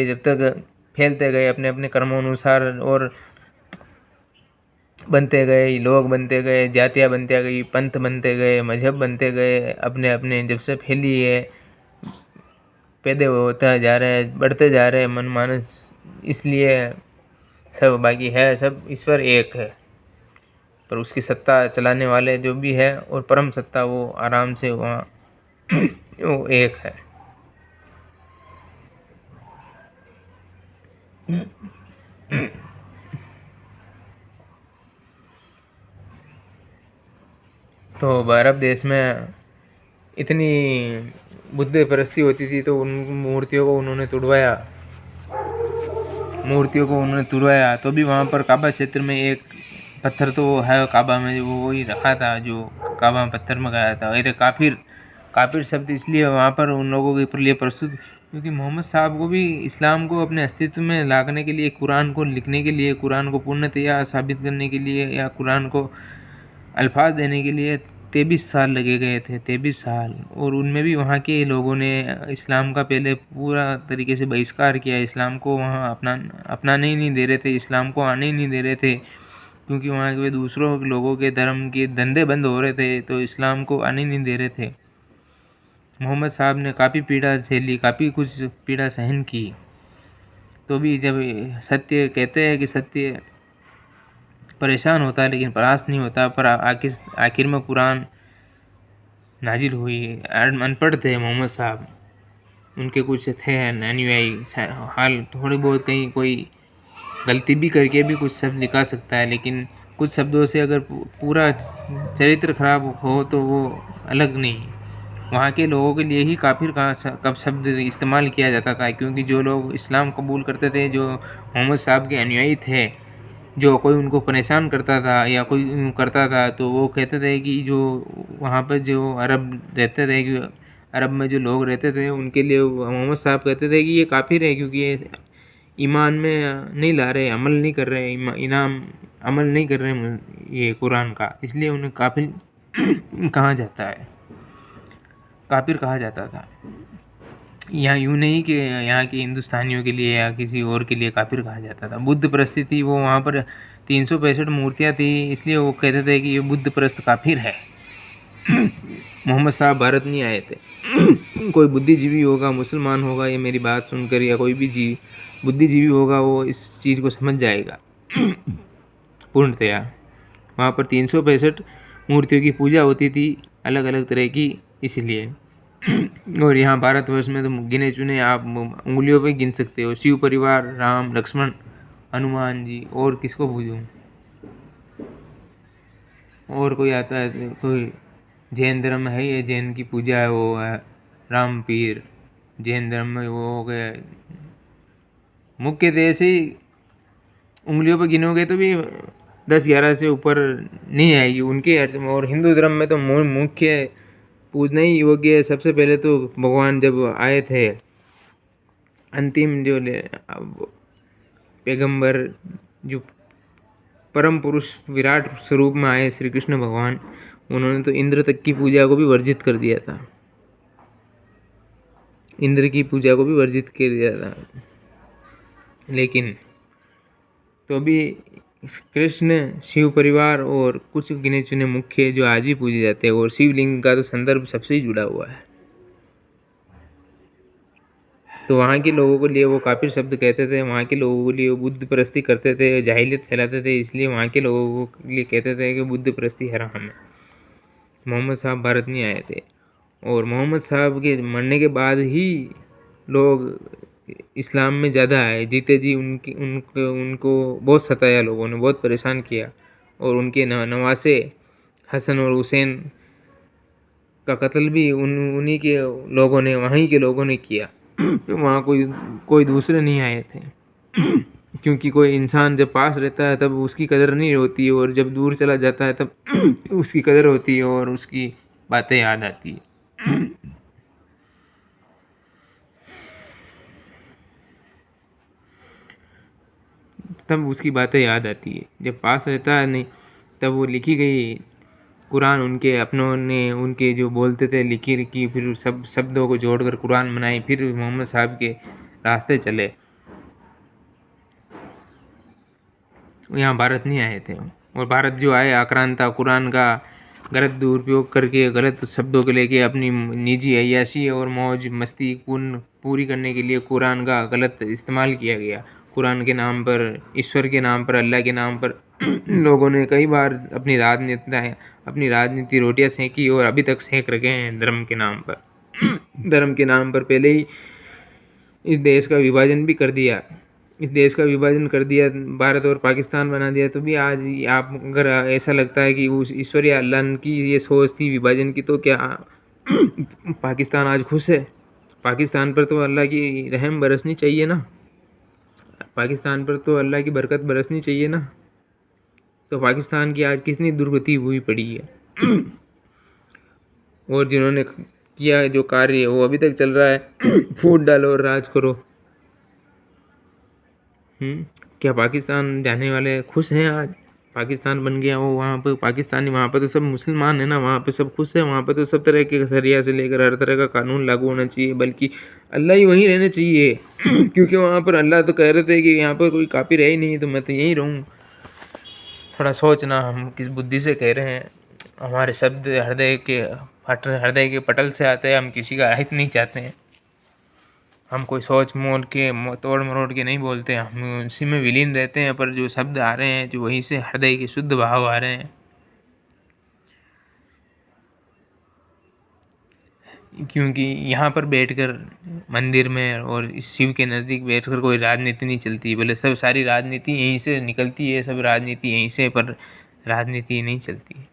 Speaker 1: जब तक फैलते गए अपने अपने कर्मों अनुसार, और बनते गए, लोग बनते गए, जातियाँ बनते गई, पंथ बनते गए, मजहब बनते गए, अपने अपने जब से फैली है, पैदे होता जा रहे हैं, बढ़ते जा रहे हैं मनमानस। इसलिए सब बाकी है, सब ईश्वर एक है, पर उसकी सत्ता चलाने वाले जो भी है और परम सत्ता वो आराम से वहाँ वो एक है। तो भारत देश में इतनी बुद्ध परस्ती होती थी तो उन मूर्तियों को उन्होंने तुड़वाया। तो भी वहाँ पर काबा क्षेत्र में एक पत्थर तो है काबा में, वो वही रखा था जो काबा में पत्थर मंगाया था। अरे काफिर, काफिर शब्द इसलिए वहाँ पर उन लोगों के लिए प्रस्तुत क्योंकि मोहम्मद साहब को भी इस्लाम को अपने अस्तित्व में लाने के लिए, कुरान को लिखने के लिए, कुरान को पूर्णतया साबित करने के लिए या कुरान को अल्फाज देने के लिए 23 साल लगे गए थे, 23 साल। और उनमें भी वहाँ के लोगों ने इस्लाम का पहले पूरा तरीके से बहिष्कार किया, इस्लाम को वहाँ अपनाने ही नहीं दे रहे थे, इस्लाम को आने ही नहीं दे रहे थे, क्योंकि वहाँ के दूसरों लोगों के धर्म के धंधे बंद हो रहे थे, तो इस्लाम को आने नहीं दे रहे थे। मोहम्मद साहब ने काफ़ी पीड़ा झेली, काफ़ी कुछ पीड़ा सहन की, तो भी जब सत्य कहते हैं कि सत्य परेशान होता है लेकिन परास्त नहीं होता, पर आखिर में कुरान नाजिल हुई। अनपढ़ थे मोहम्मद साहब, उनके कुछ थे अनुयायी, हाल थोड़ी बहुत कहीं कोई गलती भी करके भी कुछ शब्द लिखा सकता है, लेकिन कुछ शब्दों से अगर पूरा चरित्र खराब हो तो वो अलग नहीं। वहाँ के लोगों के लिए ही काफिर का कब शब्द इस्तेमाल किया जाता था, क्योंकि जो लोग इस्लाम कबूल करते थे, जो मोहम्मद साहब के अनुयायी थे, जो कोई उनको परेशान करता था या कोई करता था तो वो कहते थे कि जो वहाँ पर जो अरब रहते थे, कि अरब में जो लोग रहते थे उनके लिए मोहम्मद साहब कहते थे कि ये काफिर है, क्योंकि ये ईमान में नहीं ला रहे, अमल नहीं कर रहे, इनाम अमल नहीं कर रहे ये कुरान का, इसलिए उन्हें काफिर कहा जाता है, काफिर कहा जाता था। यहाँ यूँ नहीं कि यहाँ के हिंदुस्तानियों के लिए या किसी और के लिए काफिर कहा जाता था। बुद्ध परस्ती थी, वो वहाँ पर 365 मूर्तियाँ थी, इसलिए वो कहते थे कि ये बुद्ध परस्त काफिर है। मोहम्मद साहब भारत नहीं आए थे। कोई बुद्धिजीवी होगा, मुसलमान होगा, ये मेरी बात सुनकर, या कोई भी बुद्धिजीवी होगा, वो इस चीज़ को समझ जाएगा पूर्णतया। वहाँ पर 365 मूर्तियों की पूजा होती थी, अलग अलग तरह की, इसलिए। और यहाँ भारतवर्ष में तो गिने चुने आप उंगलियों पे गिन सकते हो, शिव परिवार, राम, लक्ष्मण, हनुमान जी, और किसको पूजूं, और कोई आता है, कोई जैन धर्म में है, ये जैन की पूजा है, वो है राम पीर। जैन धर्म में वो हो गए, मुख्य देश ही उंगलियों पर गिनोगे तो भी 10-11 से ऊपर नहीं आएगी उनके। और हिंदू धर्म में तो मुख्य पूजने ही योग्य सबसे पहले तो भगवान जब आए थे, अंतिम जो पैगंबर, जो परम पुरुष विराट स्वरूप में आए श्री कृष्ण भगवान, उन्होंने तो इंद्र तक की पूजा को भी वर्जित कर दिया था, इंद्र की पूजा को भी वर्जित कर दिया था। लेकिन तो भी कृष्ण, शिव परिवार और कुछ गिने चुने मुख्य जो आज भी पूजे जाते हैं, और शिवलिंग का तो संदर्भ सबसे ही जुड़ा हुआ है। तो वहाँ के लोगों के लिए वो काफिर शब्द कहते थे, वहाँ के लोगों के लिए वो बुद्ध परस्ती करते थे, जाहिलियत फैलाते थे, इसलिए वहाँ के लोगों के लिए कहते थे कि बुद्ध परस्ती हराम है। मोहम्मद साहब भारत नहीं आए थे, और मोहम्मद साहब के मरने के बाद ही लोग इस्लाम में ज़्यादा आए। जीते जी उनको बहुत सताया, लोगों ने बहुत परेशान किया, और उनके नवासे हसन और हुसैन का कत्ल भी उन्हीं के लोगों ने, वहीं के लोगों ने किया। वहाँ कोई दूसरे नहीं आए थे। क्योंकि कोई इंसान जब पास रहता है तब उसकी कदर नहीं होती, और जब दूर चला जाता है तब उसकी कदर होती है और उसकी बातें याद आती है। तब उसकी बातें याद आती है, जब पास रहता है नहीं, तब वो लिखी गई कुरान उनके अपनों ने, उनके जो बोलते थे लिखी रखी, फिर सब शब्दों को जोड़कर कुरान बनाई, फिर मोहम्मद साहब के रास्ते चले। यहाँ भारत नहीं आए थे, और भारत जो आए आक्रांता, कुरान का गलत दुरुपयोग करके, गलत शब्दों को लेके अपनी निजी अय्याशी और मौज मस्ती पूरी करने के लिए कुरान का गलत इस्तेमाल किया गया। कुरान के नाम पर, ईश्वर के नाम पर, अल्लाह के नाम पर लोगों ने कई बार अपनी राजनीति रोटियां सेंकी और अभी तक सेंक रखे हैं धर्म के नाम पर। धर्म के नाम पर पहले ही इस देश का विभाजन भी कर दिया, भारत और पाकिस्तान बना दिया। तो भी आज आप अगर ऐसा लगता है कि उस ईश्वर या अल्लाह की ये सोच थी विभाजन की, तो क्या पाकिस्तान आज खुश है? पाकिस्तान पर तो अल्लाह की रहम बरसनी चाहिए ना, पाकिस्तान पर तो अल्लाह की बरकत बरसनी चाहिए ना। तो पाकिस्तान की आज कितनी दुर्गति हुई पड़ी है और जिन्होंने किया जो कार्य वो अभी तक चल रहा है। फूट डालो और राज करो। क्या पाकिस्तान जाने वाले खुश हैं? आज पाकिस्तान बन गया वो, वहाँ पर पाकिस्तानी, वहाँ पर तो सब मुसलमान है ना, वहाँ पे सब खुश है, वहाँ पर तो सब तरह के शरिया से लेकर हर तरह का कानून लागू होना चाहिए, बल्कि अल्लाह ही वहीं रहना चाहिए। क्योंकि वहाँ पर अल्लाह तो कह रहे थे कि यहाँ पर कोई काफिर है ही नहीं, तो मैं तो यहीं रहूँ। थोड़ा सोचना हम किस बुद्धि से कह रहे हैं। हमारे शब्द हृदय के पटल से आते हैं, हम किसी का अहित नहीं चाहते हैं। हम कोई सोच मोल के तोड़ मरोड़ के नहीं बोलते, हम उसी में विलीन रहते हैं। पर जो शब्द आ रहे हैं, जो वहीं से हृदय के शुद्ध भाव आ रहे हैं। क्योंकि यहाँ पर बैठकर मंदिर में और इस शिव के नज़दीक बैठकर कोई राजनीति नहीं चलती। बोले सब सारी राजनीति यहीं से निकलती है, सब राजनीति यहीं से, पर राजनीति नहीं चलती।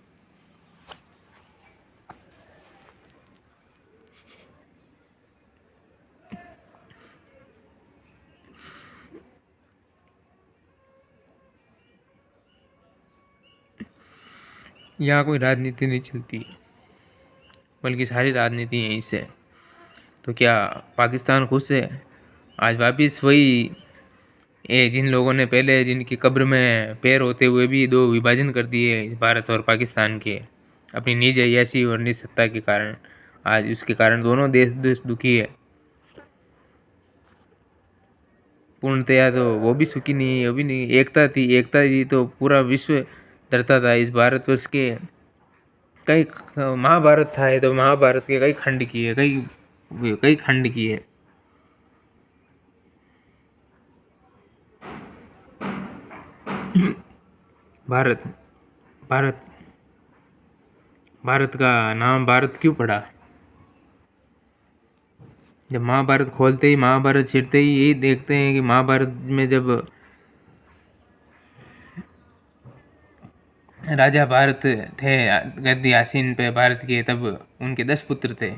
Speaker 1: यहाँ कोई राजनीति नहीं चलती, बल्कि सारी राजनीति यहीं से। तो क्या पाकिस्तान खुश है? आज वापिस वही जिन लोगों ने पहले, जिनकी कब्र में पैर होते हुए भी दो विभाजन कर दिए भारत और पाकिस्तान के, अपनी निज अय्याशी और निज सत्ता के कारण, आज उसके कारण दोनों देश दुखी है। पूर्णतया तो वो भी सुखी नहीं है, वो भी नहीं। एकता थी तो पूरा विश्व डरता था। इस भारतवर्ष के कई महाभारत था, तो महाभारत के कई खंड किए, कई खंड किए। भारत भारत भारत का नाम भारत क्यों पड़ा? जब महाभारत खोलते ही, महाभारत छिड़ते ही यही देखते हैं कि महाभारत में जब राजा भारत थे गद्दी आसीन पे भारत के, तब उनके 10 पुत्र थे।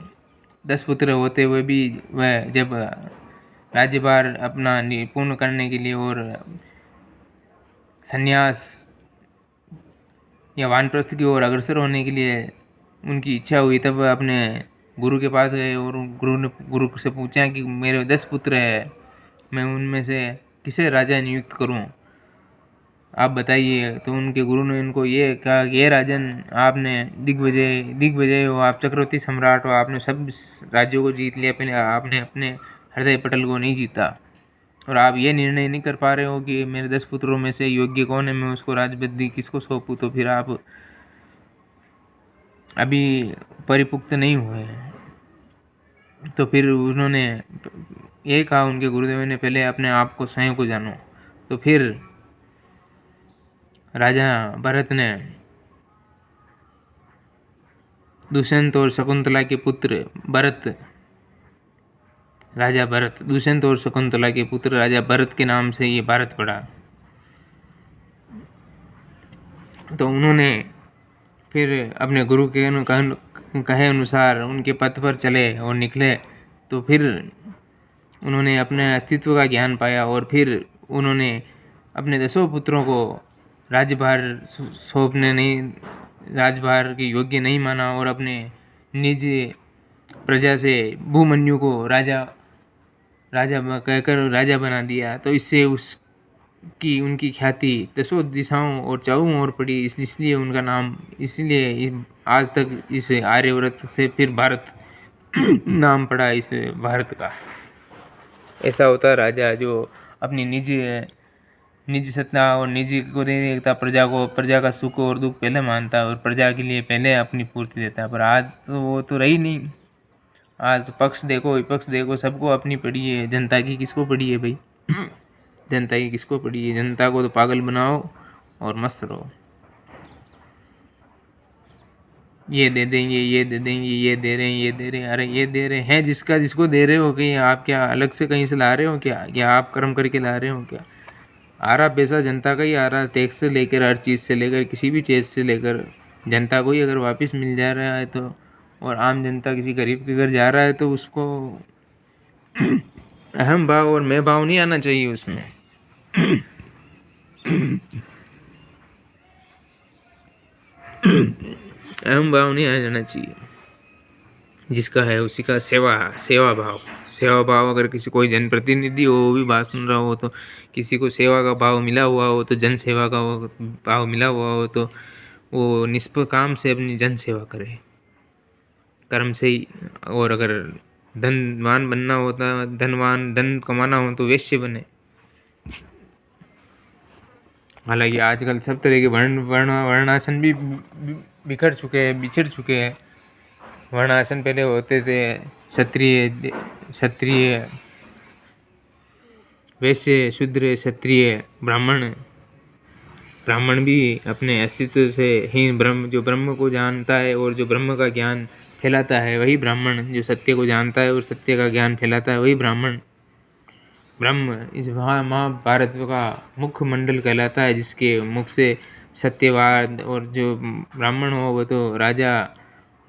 Speaker 1: 10 पुत्र होते हुए भी वह जब राज्यभार अपना पूर्ण करने के लिए और संन्यास या वानप्रस्थ की ओर अग्रसर होने के लिए उनकी इच्छा हुई, तब वह अपने गुरु के पास गए और गुरु से पूछा कि मेरे 10 पुत्र हैं, मैं उनमें से किसे राजा नियुक्त करूं, आप बताइए। तो उनके गुरु ने उनको ये कहा कि ये राजन, आपने दिग्विजय हो, आप चक्रवर्ती सम्राट हो, आपने सब राज्यों को जीत लिया, आपने अपने हृदय पटल को नहीं जीता, और आप ये निर्णय नहीं कर पा रहे हो कि मेरे 10 पुत्रों में से योग्य कौन है, मैं उसको राजगद्दी किसको सौंपूं। तो फिर आप अभी परिपुक्त नहीं हुए हैं। तो फिर उन्होंने ये कहा, उनके गुरुदेव ने, पहले अपने आप को स्वयं को जानो। तो फिर राजा भरत ने दुष्यंत और शकुंतला के पुत्र दुष्यंत और शकुंतला के पुत्र राजा भरत के नाम से ये भारत पड़ा। तो उन्होंने फिर अपने गुरु के कहे अनुसार उनके पथ पर चले और निकले। तो फिर उन्होंने अपने अस्तित्व का ज्ञान पाया, और फिर उन्होंने अपने 10 पुत्रों को राजभार के योग्य नहीं माना, और अपने निज प्रजा से भूमन्यु को राजा कहकर राजा बना दिया। तो इससे उनकी ख्याति 10 दिशाओं और चारों ओर पड़ी, इसलिए उनका नाम, इसलिए आज तक इस आर्यव्रत से फिर भारत नाम पड़ा इस भारत का। ऐसा होता राजा जो अपनी निज सत्ता और निज को दे देखता, प्रजा का सुख और दुख पहले मानता और प्रजा के लिए पहले अपनी पूर्ति देता। पर आज तो वो तो रही नहीं। आज तो पक्ष देखो विपक्ष देखो, सबको अपनी पड़ी है, जनता की किसको पड़ी है भाई? जनता की किसको पड़ी है? जनता को तो पागल बनाओ और मस्त रहो। ये दे देंगे, ये दे देंगे, ये दे रहे हैं, ये दे रहे हैं। अरे ये दे रहे हैं जिसका जिसको दे रहे हो, कि आप क्या अलग से कहीं से ला रहे हो क्या? या आप कर्म करके ला रहे हो क्या? आ रहा पैसा जनता का ही आ रहा, टैक्स से लेकर, हर चीज़ से लेकर, किसी भी चीज़ से लेकर जनता को ही अगर वापस मिल जा रहा है तो, और आम जनता किसी गरीब के घर जा रहा है तो उसको अहम भाव और मैं भाव नहीं आना चाहिए उसमें। अहम भाव नहीं आ जाना चाहिए। जिसका है उसी का सेवा भाव, सेवा भाव अगर किसी कोई जनप्रतिनिधि हो, वो भी बात सुन रहा हो, तो किसी को सेवा का भाव मिला हुआ हो, तो जन सेवा का भाव मिला हुआ हो, तो वो निष्काम से अपनी जन सेवा करे कर्म से ही। और अगर धनवान बनना होता, धन कमाना हो तो वैश्य बने। हालांकि आजकल सब तरह के वर्णाश्रम भी बिखर चुके हैं, बिछड़ चुके हैं। वर्णाश्रम पहले होते थे, क्षत्रिय, वैश्य, शूद्र, क्षत्रिय, ब्राह्मण। ब्राह्मण भी अपने अस्तित्व से ही ब्रह्म को जानता है और जो ब्रह्म का ज्ञान फैलाता है वही ब्राह्मण। जो सत्य को जानता है और सत्य का ज्ञान फैलाता है वही ब्राह्मण। ब्रह्म इस महाभारत का मुख्य मंडल कहलाता है, जिसके मुख से सत्यवाद, और जो ब्राह्मण हो वो तो राजा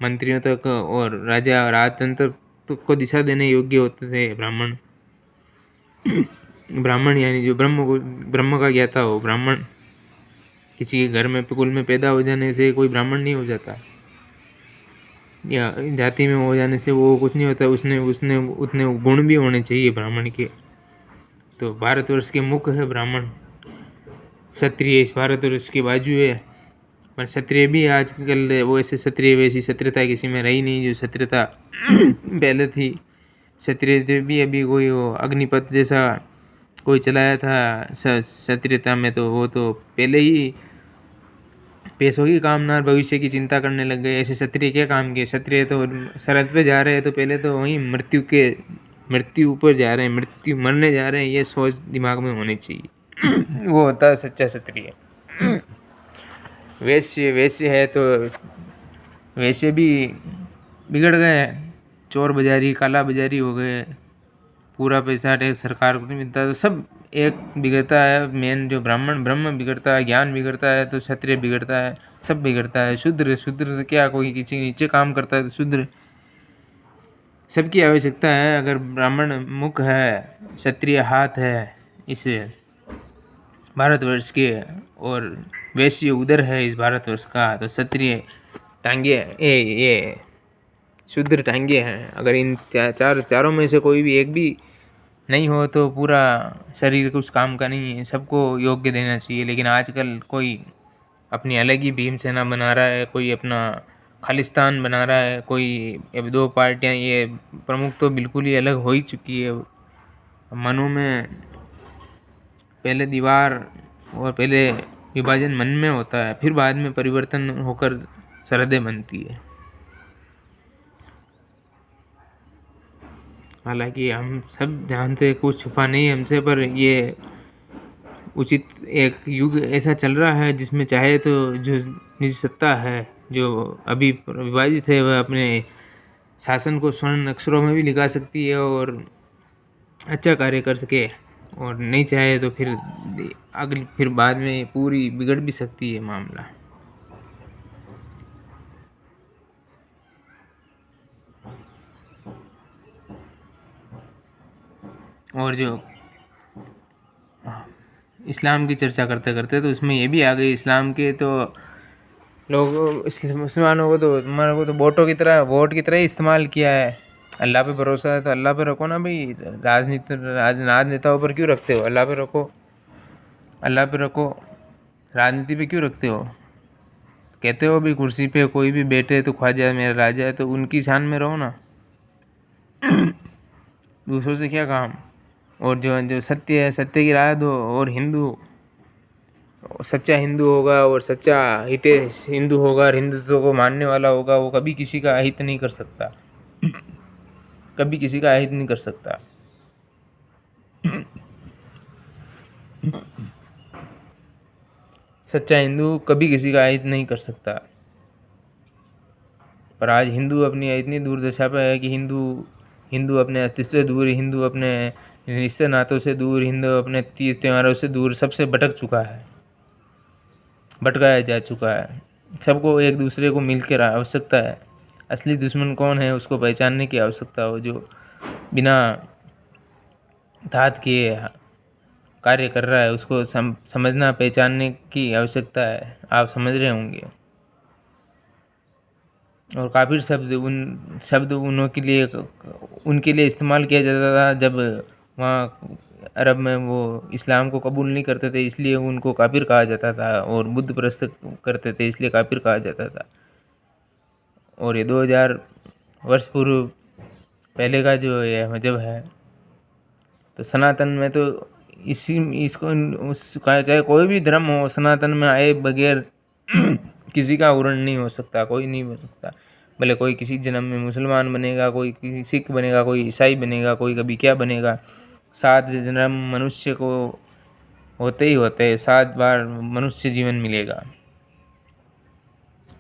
Speaker 1: मंत्रियों तक और राजा राजतंत्र को दिशा देने योग्य होते थे ब्राह्मण। ब्राह्मण यानी जो ब्रह्म का ज्ञाता हो ब्राह्मण। किसी के घर में कुल में पैदा हो जाने से कोई ब्राह्मण नहीं हो जाता, या जाति में हो जाने से वो कुछ नहीं होता। उसने उसने उतने गुण भी होने चाहिए ब्राह्मण के। तो भारतवर्ष के मुख्य है ब्राह्मण। क्षत्रिय इस भारतवर्ष की बाजू है, पर क्षत्रिय भी आजकल वो ऐसे क्षत्रिय वैसी क्षत्रियता किसी में रही नहीं जो क्षत्रियता पहले थी। क्षत्रिय भी अभी कोई वो अग्निपथ जैसा कोई चलाया था क्षत्रियता में, तो वो तो पहले ही पैसों की कामना और भविष्य की चिंता करने लग गए। ऐसे क्षत्रिय क्या काम किए? क्षत्रिय तो सरहद पे जा रहे हैं तो पहले तो वहीं मृत्यु ऊपर जा रहे हैं, मृत्यु मरने जा रहे हैं, ये सोच दिमाग में होनी चाहिए। वो होता है सच्चा क्षत्रिय। वैश्य है तो वैसे भी बिगड़ गए, चोर बाजारी, काला बाजारी हो गए। पूरा पैसा टैक्स सरकार को नहीं मिलता, तो सब एक बिगड़ता है। मेन जो ब्रह्म बिगड़ता है, ज्ञान बिगड़ता है, तो क्षत्रिय बिगड़ता है, सब बिगड़ता है। शूद्र तो क्या, कोई किसी के नीचे काम करता है तो शूद्र। सबकी आवश्यकता है। अगर ब्राह्मण मुख है, क्षत्रिय हाथ है इस भारतवर्ष के, और वैश्य उदर है इस भारतवर्ष का, तो क्षत्रिय टांगे ये शूद्र टांगे हैं। अगर इन चारों में से कोई भी एक भी नहीं हो तो पूरा शरीर कुछ काम का नहीं है। सबको योग्य देना चाहिए। लेकिन आजकल कोई अपनी अलग ही भीमसेना बना रहा है, कोई अपना खालिस्तान बना रहा है, कोई अब दो पार्टियां, ये प्रमुख तो बिल्कुल ही अलग हो ही चुकी है। मनों में पहले दीवार और पहले विभाजन मन में होता है, फिर बाद में परिवर्तन होकर सरहदें बनती है। हालांकि हम सब जानते हैं कुछ छुपा नहीं हमसे, पर ये उचित एक युग ऐसा चल रहा है जिसमें चाहे तो जो निज सत्ता है जो अभी विभाजित है वह अपने शासन को स्वर्ण अक्षरों में भी लिखा सकती है और अच्छा कार्य कर सके, और नहीं चाहे तो फिर बाद में पूरी बिगड़ भी सकती है मामला। और जो इस्लाम की चर्चा करते करते तो उसमें ये भी आ गई, इस्लाम के तो लोग मुसलमानों को तो हमारे को तो वोट की तरह ही इस्तेमाल किया है। अल्लाह पे भरोसा है तो अल्लाह पे रखो ना भाई, राजनेताओं पर क्यों रखते हो? अल्लाह पे रखो, राजनीति पे क्यों रखते हो? कहते हो भाई कुर्सी पे कोई भी बैठे तो ख्वाजा मेरा राजा है, तो उनकी शान में रहो ना, दूसरों से क्या काम। और जो जो सत्य है सत्य की राह दो। और सच्चा हिंदू होगा और सच्चा हिंदू होगा और हिंदुत्व को मानने वाला होगा, वो कभी किसी का अहित नहीं कर सकता, कभी किसी का अहित नहीं कर सकता। सच्चा हिंदू कभी किसी का अहित नहीं कर सकता। पर आज हिंदू अपनी इतनी दुर्दशा पे है कि हिंदू हिंदू अपने अस्तित्व से दूर, हिंदू अपने रिश्ते नातों से दूर, हिंदू अपने तीज त्योहारों से दूर, सबसे भटक चुका है, भटकाया जा चुका है। सबको एक दूसरे को मिलकर आवश्यकता है। असली दुश्मन कौन है उसको पहचानने की आवश्यकता हो, जो बिना धात किए कार्य कर रहा है उसको समझना पहचानने की आवश्यकता है। आप समझ रहे होंगे। और काफ़ी शब्द उनके लिए इस्तेमाल किया जाता था जब वहाँ अरब में वो इस्लाम को कबूल नहीं करते थे, इसलिए उनको काफिर कहा जाता था, और बुद्ध परस्त करते थे इसलिए काफिर कहा जाता था। और ये 2000 वर्ष पूर्व पहले का जो ये मजहब है, तो सनातन में तो इसी इसको उसका चाहे कोई भी धर्म हो, सनातन में आए बगैर किसी का उरण नहीं हो सकता, कोई नहीं हो सकता। भले कोई किसी जन्म में मुसलमान बनेगा, कोई किसी सिख बनेगा, कोई ईसाई बनेगा, कोई कभी क्या बनेगा। 7 जन्म मनुष्य को होते ही होते, 7 बार मनुष्य जीवन मिलेगा।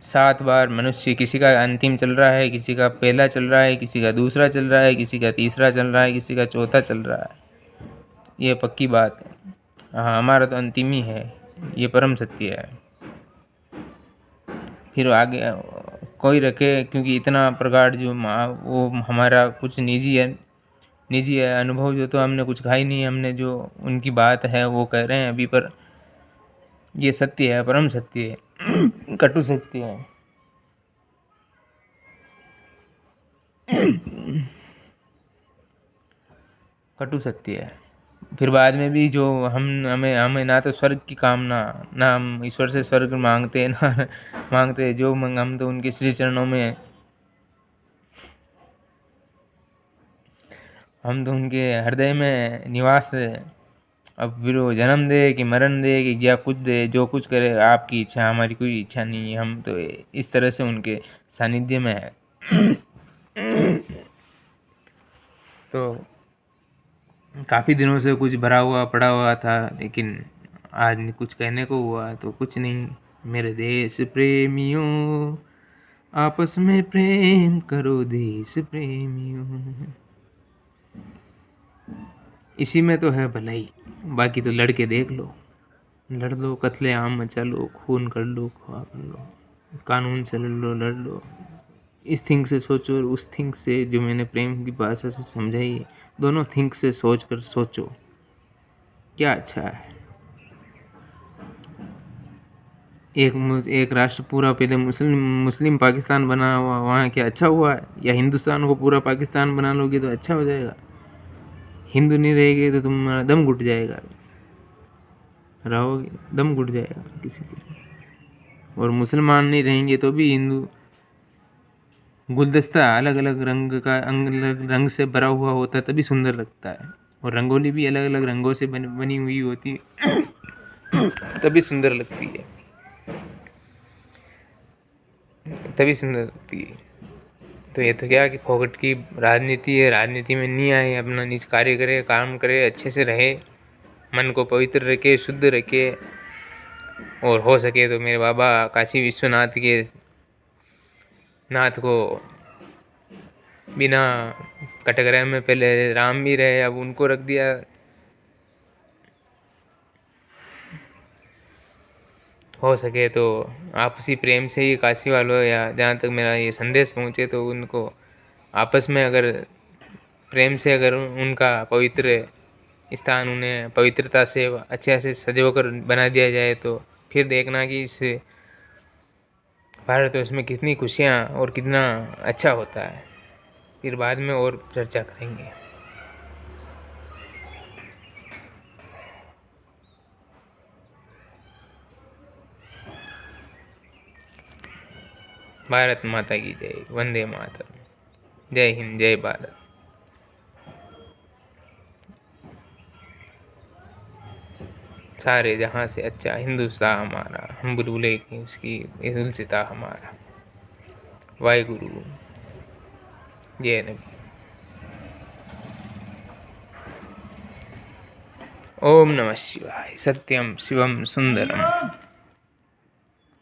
Speaker 1: 7 बार मनुष्य, किसी का अंतिम चल रहा है, किसी का पहला चल रहा है, किसी का दूसरा चल रहा है, किसी का तीसरा चल रहा है, किसी का चौथा चल रहा है। ये पक्की बात है। हाँ, हमारा तो अंतिम ही है, ये परम सत्य है। फिर आगे कोई रखे, क्योंकि इतना प्रगाढ़ जो वो हमारा कुछ निजी है अनुभव, जो तो हमने कुछ कहा ही नहीं, हमने जो उनकी बात है वो कह रहे हैं अभी। पर ये सत्य है, परम सत्य है, कटु सत्य है। कटु सत्य है। फिर बाद में भी जो हमें हमें ना तो स्वर्ग की कामना, ना हम ईश्वर से स्वर्ग मांगते, ना मांगते, जो हम तो उनके श्री चरणों में, हम तो उनके हृदय में निवास है। अब फिर वो जन्म दे कि मरण दे कि या कुछ दे, जो कुछ करे आपकी इच्छा, हमारी कोई इच्छा नहीं है। हम तो इस तरह से उनके सानिध्य में है। तो काफ़ी दिनों से कुछ भरा हुआ पड़ा हुआ था, लेकिन आज कुछ कहने को हुआ तो कुछ नहीं। मेरे देश प्रेमियों, आपस में प्रेम करो देश प्रेमियों, इसी में तो है भलाई। बाकी तो लड़के देख लो, लड़ लो, कत्ले आम मचा लो, खून कर लो, खुआ कर लो, कानून से लड़ लो। इस थिंक से सोचो और उस थिंक से, जो मैंने प्रेम की भाषा से समझाई है, दोनों थिंक से सोच कर सोचो क्या अच्छा है। एक राष्ट्र पूरा पहले मुस्लिम पाकिस्तान बना हुआ, वहाँ क्या अच्छा हुआ है? या हिंदुस्तान को पूरा पाकिस्तान बना लोगे तो अच्छा हो जाएगा? हिंदू नहीं रहेंगे तो तुम्हारा दम घुट जाएगा, रहोगे दम घुट जाएगा किसी को। और मुसलमान नहीं रहेंगे तो भी हिंदू गुलदस्ता अलग अलग रंग से भरा हुआ होता है, तभी सुंदर लगता है। और रंगोली भी अलग अलग रंगों से बनी हुई होती है, तभी सुंदर लगती है, तभी सुंदर लगती है। तो ये तो क्या कि फोकट की राजनीति है, राजनीति में नहीं आए, अपना निज कार्य करे, काम करे, अच्छे से रहे, मन को पवित्र रखे, शुद्ध रखे। और हो सके तो मेरे बाबा काशी विश्वनाथ के नाथ को बिना कटघरे में, पहले राम भी रहे, अब उनको रख दिया। हो सके तो आपसी प्रेम से ही काशी वालों, या जहाँ तक मेरा ये संदेश पहुँचे, तो उनको आपस में अगर प्रेम से, अगर उनका पवित्र स्थान, उन्हें पवित्रता से अच्छे से सजोकर बना दिया जाए, तो फिर देखना कि इस भारतवर्ष में कितनी खुशियाँ और कितना अच्छा होता है। फिर बाद में और चर्चा करेंगे। भारत माता की जय, वंदे मातरम, जय हिंद, जय भारत। सारे जहाँ से अच्छा हिंदुस्तान हमारा, हम बुलबुले की उसकी तुलसिता हमारा। वाहिगुरु, जय नबी। ओम नमः शिवाय। सत्यम शिवम सुंदरम।